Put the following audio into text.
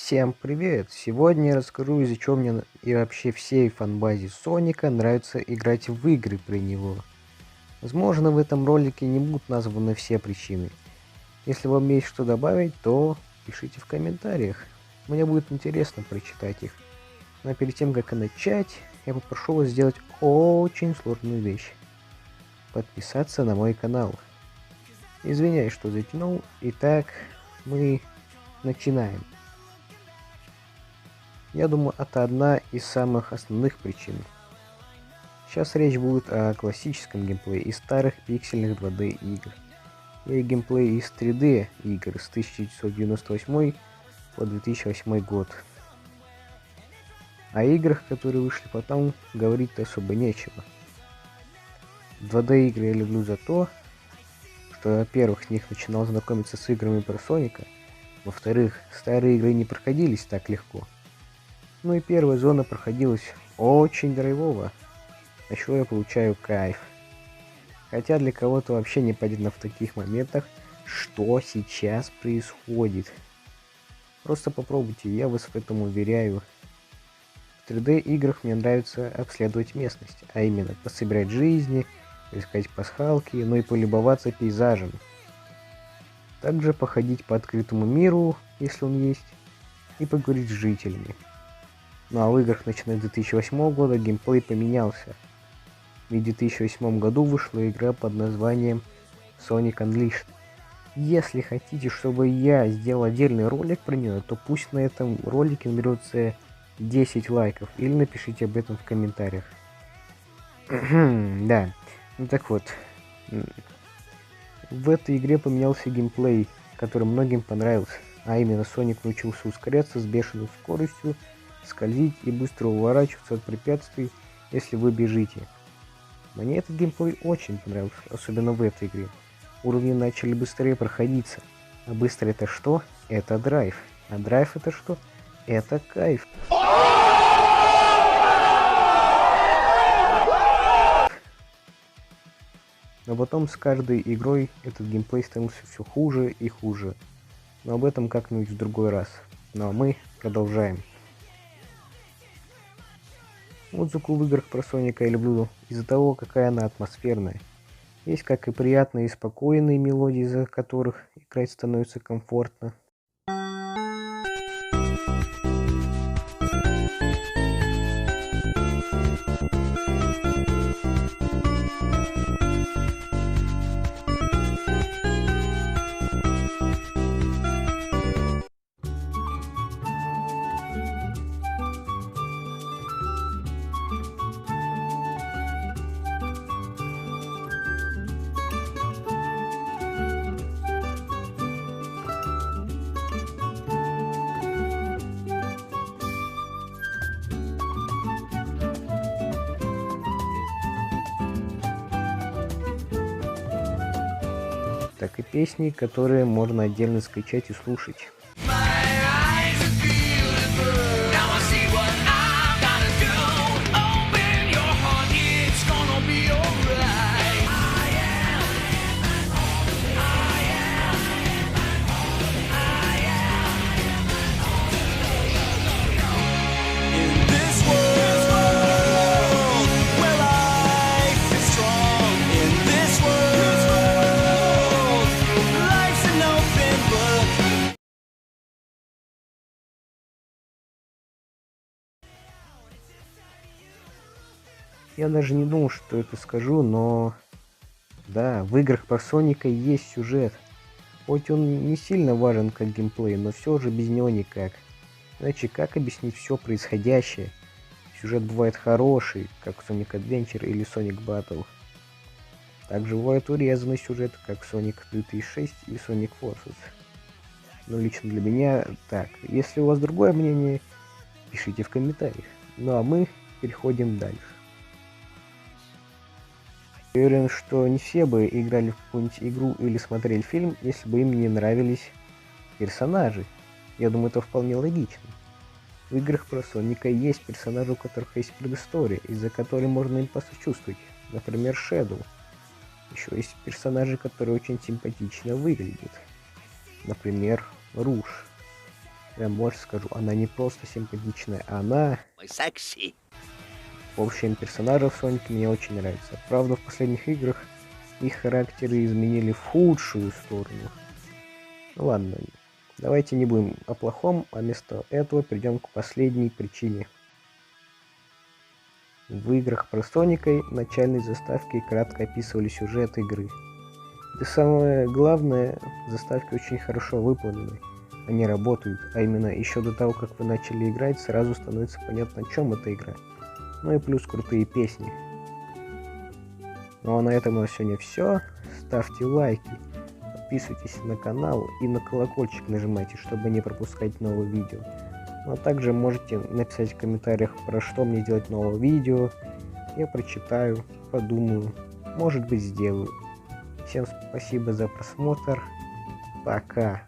Всем привет! Сегодня я расскажу, из-за чего мне и вообще всей фанбазе Соника нравится играть в игры про него. Возможно, в этом ролике не будут названы все причины. Если вам есть что добавить, то пишите в комментариях. Мне будет интересно прочитать их. Но перед тем, как начать, я попрошу вас сделать очень сложную вещь. Подписаться на мой канал. Извиняюсь, что затянул. Итак, мы начинаем. Я думаю, это одна из самых основных причин. Сейчас речь будет о классическом геймплее из старых пиксельных 2D игр. И геймплей из 3D игр с 1998 по 2008 год. О играх, которые вышли потом, говорить особо нечего. 2D игры я люблю за то, что, во-первых, с них начинал знакомиться с играми про Соника, во-вторых, старые игры не проходились так легко. Ну и первая зона проходилась очень драйвово, а чего я получаю кайф. Хотя для кого-то вообще непонятно в таких моментах, что сейчас происходит. Просто попробуйте, я вас в этом уверяю. В 3D играх мне нравится обследовать местность, а именно пособирать жизни, искать пасхалки, ну и полюбоваться пейзажем. Также походить по открытому миру, если он есть, и поговорить с жителями. Ну а в играх, начиная с 2008 года, геймплей поменялся. В 2008 году вышла игра под названием Sonic Unleashed. Если хотите, чтобы я сделал отдельный ролик про нее, то пусть на этом ролике наберется 10 лайков, или напишите об этом в комментариях. Да, ну так вот. В этой игре поменялся геймплей, который многим понравился, а именно Соник научился ускоряться с бешеной скоростью, скользить и быстро уворачиваться от препятствий, если вы бежите. Мне этот геймплей очень понравился, особенно в этой игре. Уровни начали быстрее проходиться. А быстро это что? Это драйв. А драйв это что? Это кайф. Но потом с каждой игрой этот геймплей становился все хуже и хуже. Но об этом как-нибудь в другой раз. Ну а мы продолжаем. Музыку в играх про Соника я люблю из-за того, какая она атмосферная. Есть как и приятные и спокойные мелодии, из-за которых играть становится комфортно. Так и песни, которые можно отдельно скачать и слушать. Я даже не думал, что это скажу, но да, в играх про Соника есть сюжет. Хоть он не сильно важен как геймплей, но все же без него никак. Иначе как объяснить все происходящее? Сюжет бывает хороший, как в Sonic Adventure или Sonic Battle. Также бывает урезанный сюжет, как Sonic 2006 и Sonic Forces. Но лично для меня так. Если у вас другое мнение, пишите в комментариях. Ну а мы переходим дальше. Я уверен, что не все бы играли в какую-нибудь игру или смотрели фильм, если бы им не нравились персонажи. Я думаю, это вполне логично. В играх про Соника есть персонажи, у которых есть предыстория, из-за которой можно им посочувствовать. Например, Shadow. Еще есть персонажи, которые очень симпатично выглядят. Например, Руш. Прям больше скажу, она не просто симпатичная, она... Секси. В общем, персонажи в Сонике мне очень нравятся. Правда, в последних играх их характеры изменили в худшую сторону. Ну ладно, давайте не будем о плохом, а вместо этого перейдем к последней причине. В играх про Соника в начальной заставке кратко описывали сюжет игры. И самое главное, заставки очень хорошо выполнены. Они работают, а именно еще до того, как вы начали играть, сразу становится понятно, о чем эта игра. Ну и плюс крутые песни. Ну а на этом у нас сегодня все. Ставьте лайки, подписывайтесь на канал и на колокольчик нажимайте, чтобы не пропускать новые видео. Ну а также можете написать в комментариях, про что мне делать новое видео. Я прочитаю, подумаю, может быть сделаю. Всем спасибо за просмотр. Пока.